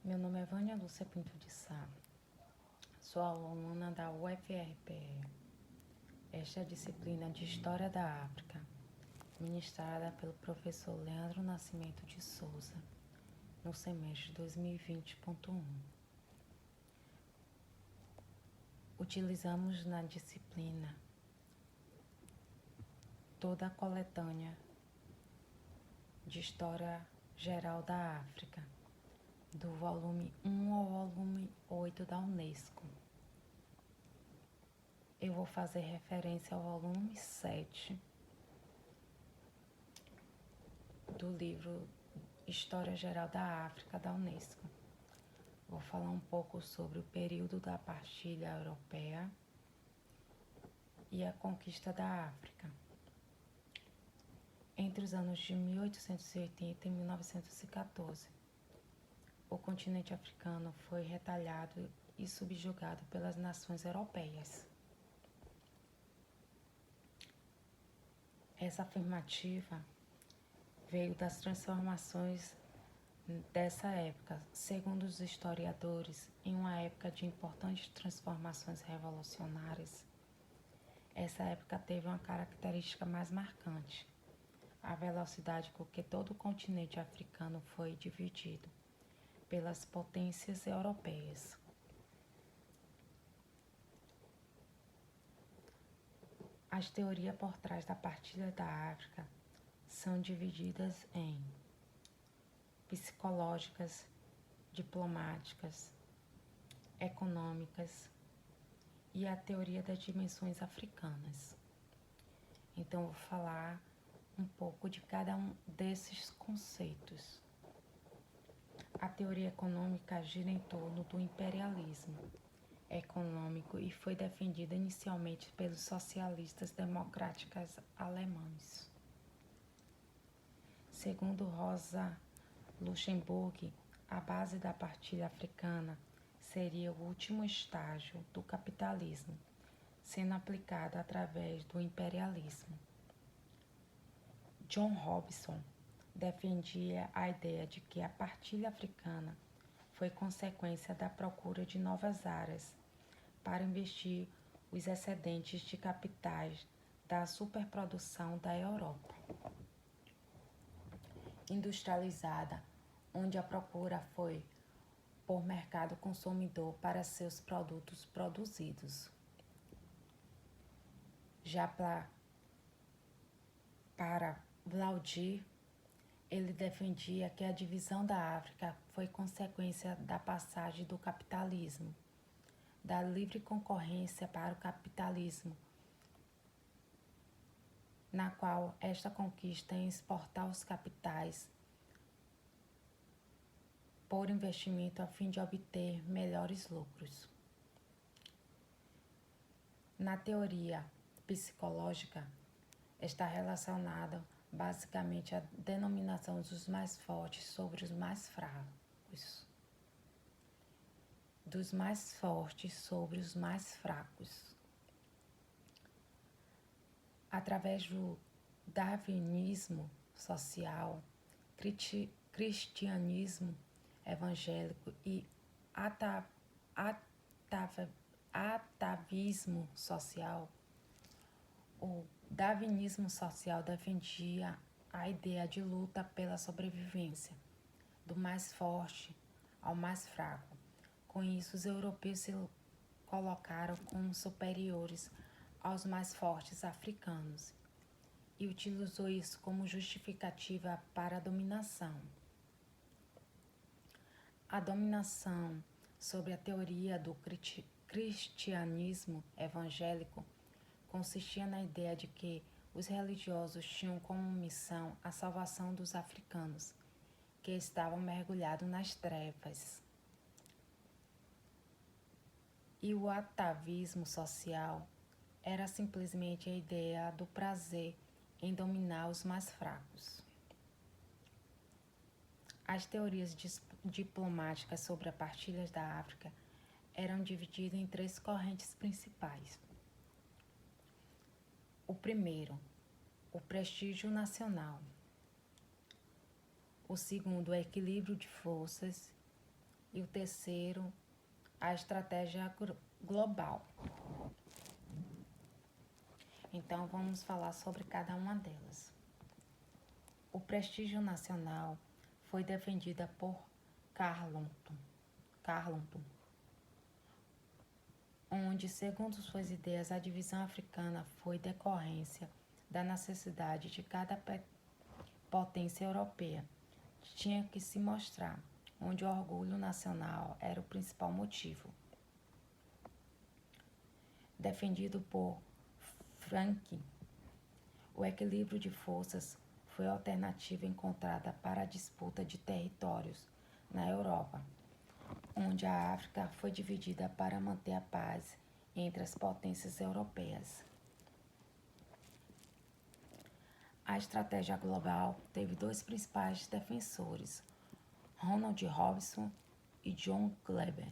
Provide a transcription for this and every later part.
Meu nome é Vânia Lúcia Pinto de Sá. Sou aluna da UFRPE. Esta é a disciplina de História da África, ministrada pelo professor Leandro Nascimento de Souza, no semestre 2020.1. Utilizamos na disciplina toda a coletânea de História Geral da África, do volume 1 ao volume 8 da Unesco. Eu vou fazer referência ao volume 7 do livro História Geral da África da Unesco. Vou falar um pouco sobre o período da partilha europeia e a conquista da África. Entre os anos de 1880 e 1914, o continente africano foi retalhado e subjugado pelas nações europeias. Essa afirmativa veio das transformações dessa época, segundo os historiadores, em uma época de importantes transformações revolucionárias. Essa época teve uma característica mais marcante: a velocidade com que todo o continente africano foi dividido pelas potências europeias. As teorias por trás da partilha da África são divididas em psicológicas, diplomáticas, econômicas e a teoria das dimensões africanas. Então, vou falar um pouco de cada um desses conceitos. A teoria econômica gira em torno do imperialismo econômico e foi defendida inicialmente pelos socialistas democráticos alemães. Segundo Rosa Luxemburg, a base da partilha africana seria o último estágio do capitalismo, sendo aplicado através do imperialismo. John Robinson defendia a ideia de que a partilha africana foi consequência da procura de novas áreas para investir os excedentes de capitais da superprodução da Europa industrializada, onde a procura foi por mercado consumidor para seus produtos produzidos. Já para Vlaudir, ele defendia que a divisão da África foi consequência da passagem do capitalismo, da livre concorrência para o capitalismo, na qual esta conquista em exportar os capitais por investimento a fim de obter melhores lucros. Na teoria psicológica, está relacionada basicamente à denominação dos mais fortes sobre os mais fracos, dos mais fortes sobre os mais fracos. Através do darwinismo social, cristianismo evangélico e atavismo social, o darwinismo social defendia a ideia de luta pela sobrevivência, do mais forte ao mais fraco. Com isso, os europeus se colocaram como superiores aos mais fortes africanos e utilizou isso como justificativa para a dominação. A dominação sobre a teoria do cristianismo evangélico consistia na ideia de que os religiosos tinham como missão a salvação dos africanos, que estavam mergulhados nas trevas. E o atavismo social era simplesmente a ideia do prazer em dominar os mais fracos. As teorias diplomáticas sobre a partilha da África eram divididas em três correntes principais. O primeiro, o prestígio nacional. O segundo, o equilíbrio de forças. E o terceiro, a estratégia global. Então, vamos falar sobre cada uma delas. O prestígio nacional foi defendida por Carleton, onde, segundo suas ideias, a divisão africana foi decorrência da necessidade de cada potência europeia. Tinha que se mostrar, onde o orgulho nacional era o principal motivo. Defendido por Frank, o equilíbrio de forças foi a alternativa encontrada para a disputa de territórios na Europa, onde a África foi dividida para manter a paz entre as potências europeias. A estratégia global teve dois principais defensores, Ronald Robinson e John Kleber.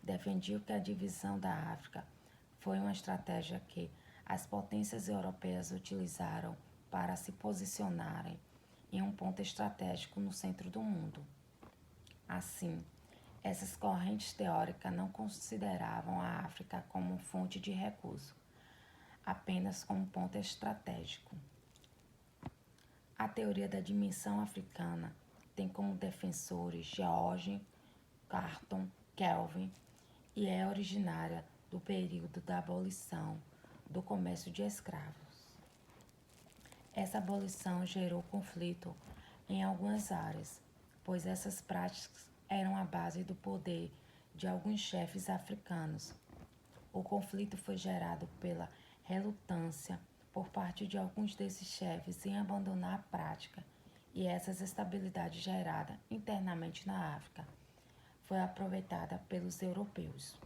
Defendiam que a divisão da África foi uma estratégia que as potências europeias utilizaram para se posicionarem em um ponto estratégico no centro do mundo. Assim, essas correntes teóricas não consideravam a África como fonte de recurso, apenas como ponto estratégico. A teoria da dimensão africana tem como defensores George Carton Kelvin e é originária do período da abolição do comércio de escravos. Essa abolição gerou conflito em algumas áreas, pois essas práticas eram a base do poder de alguns chefes africanos. O conflito foi gerado pela relutância por parte de alguns desses chefes em abandonar a prática, e essa estabilidade gerada internamente na África foi aproveitada pelos europeus.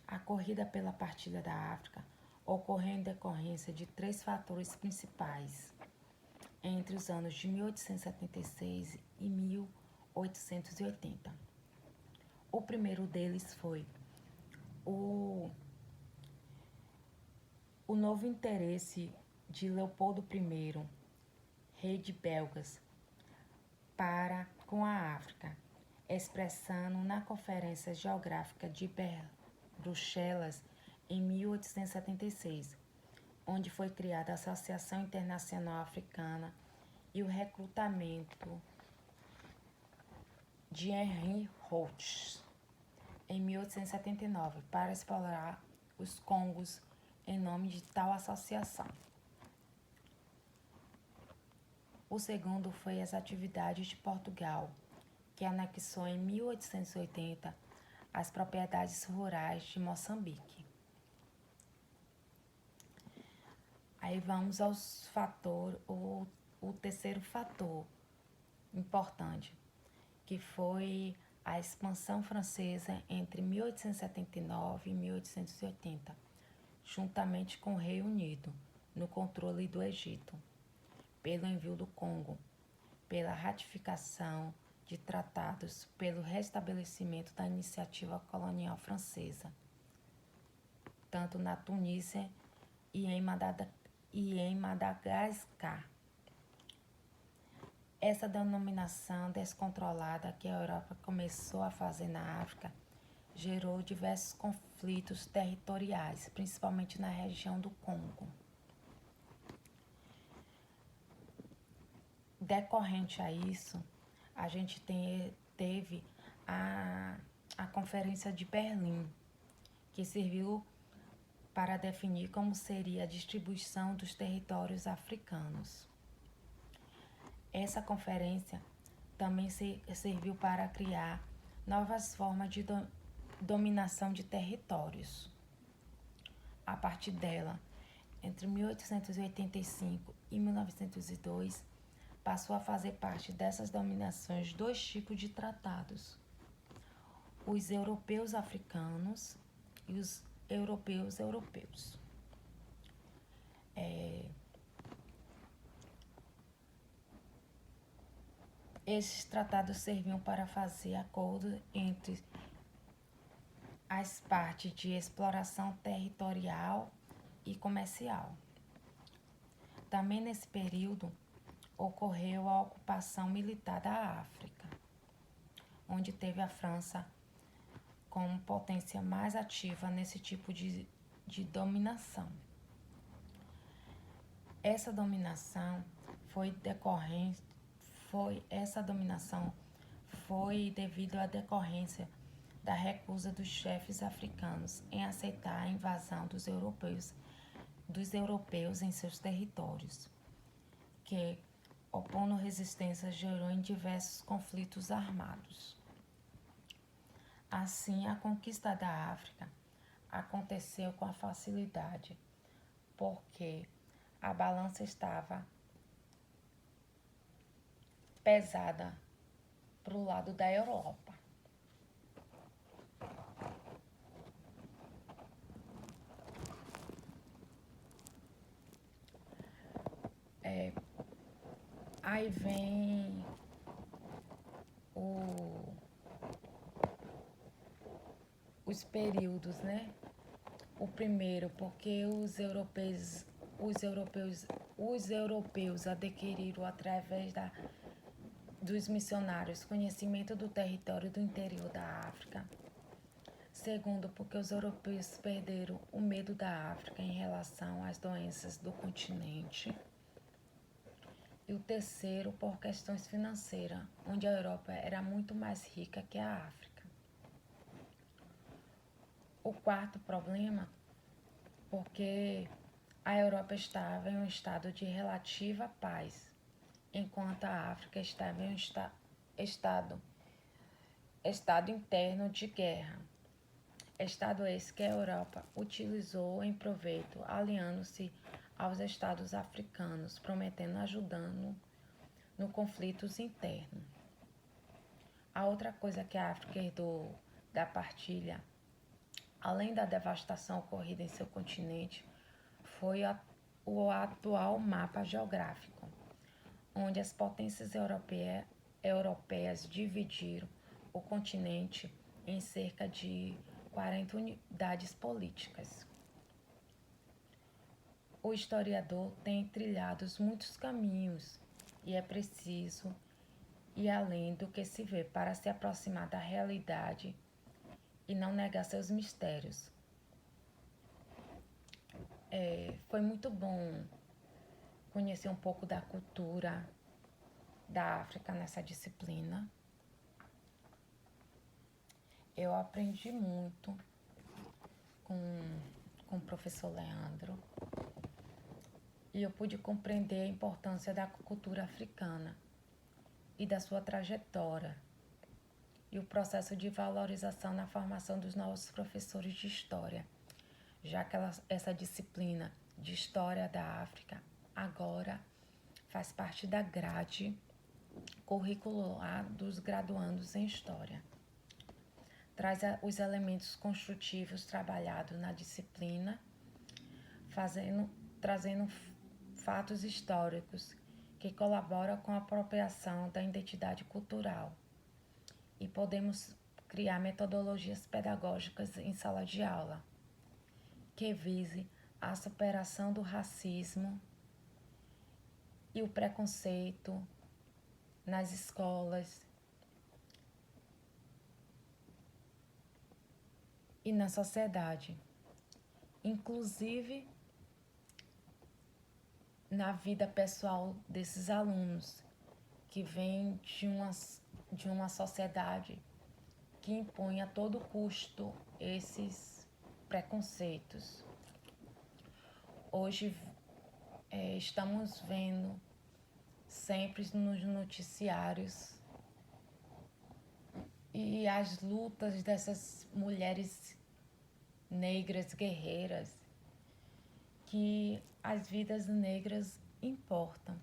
A corrida pela partilha da África ocorreu em decorrência de três fatores principais entre os anos de 1876 e 1880. O primeiro deles foi o novo interesse de Leopoldo I, rei de Belgas, para com a África, expressando na Conferência Geográfica de Bruxelas em 1876, onde foi criada a Associação Internacional Africana e o recrutamento de Henry Rhodes em 1879 para explorar os Congos em nome de tal associação. O segundo foi as atividades de Portugal, que anexou em 1880 as propriedades rurais de Moçambique. Aí vamos aos fatores, o terceiro fator importante, que foi a expansão francesa entre 1879 e 1880, juntamente com o Reino Unido, no controle do Egito, pelo envio do Congo, pela ratificação de tratados, pelo restabelecimento da iniciativa colonial francesa, tanto na Tunísia e em Madagascar. Essa denominação descontrolada que a Europa começou a fazer na África gerou diversos conflitos territoriais, principalmente na região do Congo. Decorrente a isso, a gente teve a Conferência de Berlim, que serviu para definir como seria a distribuição dos territórios africanos. Essa conferência também serviu para criar novas formas de dominação de territórios. A partir dela, entre 1885 e 1902, passou a fazer parte dessas dominações dois tipos de tratados: os europeus africanos e os europeus. Esses tratados serviam para fazer acordo entre as partes de exploração territorial e comercial. Também nesse período, ocorreu a ocupação militar da África, onde teve a França como potência mais ativa nesse tipo de dominação. Essa dominação foi devido à decorrência da recusa dos chefes africanos em aceitar a invasão dos europeus em seus territórios, que, opondo resistência, gerou em diversos conflitos armados. Assim, a conquista da África aconteceu com facilidade, porque a balança estava pesada para o lado da Europa. Aí vem os períodos, né? O primeiro, porque os europeus adquiriram através dos missionários conhecimento do território do interior da África. Segundo, porque os europeus perderam o medo da África em relação às doenças do continente. E o terceiro, por questões financeiras, onde a Europa era muito mais rica que a África. O quarto problema, porque a Europa estava em um estado de relativa paz, enquanto a África estava em um estado interno de guerra. Estado esse que a Europa utilizou em proveito, aliando-se aos estados africanos, prometendo ajudando no conflitos internos. A outra coisa que a África herdou da partilha, além da devastação ocorrida em seu continente, foi o atual mapa geográfico, onde as potências europeias dividiram o continente em cerca de 40 unidades políticas. O historiador tem trilhado muitos caminhos e é preciso ir além do que se vê para se aproximar da realidade e não negar seus mistérios. Foi muito bom conhecer um pouco da cultura da África nessa disciplina. Eu aprendi muito com o professor Leandro e eu pude compreender a importância da cultura africana e da sua trajetória e o processo de valorização na formação dos novos professores de história, já que essa disciplina de história da África agora faz parte da grade curricular dos graduandos em história. Traz os elementos construtivos trabalhados na disciplina, trazendo fatos históricos que colaboram com a apropriação da identidade cultural. E podemos criar metodologias pedagógicas em sala de aula que vise a superação do racismo e o preconceito nas escolas e na sociedade, inclusive na vida pessoal desses alunos que vêm de uma sociedade que impõe a todo custo esses preconceitos. Hoje estamos vendo sempre nos noticiários e as lutas dessas mulheres negras guerreiras, que as vidas negras importam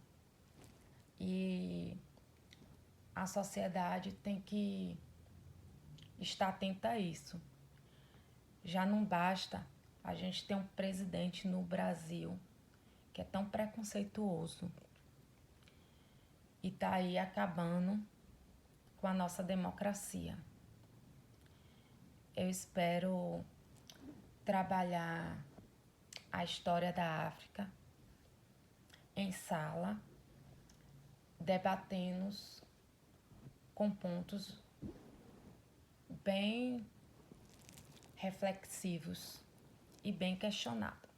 e a sociedade tem que estar atenta a isso. Já não basta a gente ter um presidente no Brasil que é tão preconceituoso e está aí acabando com a nossa democracia. Eu espero trabalhar a história da África em sala debatendo com pontos bem reflexivos e bem questionados.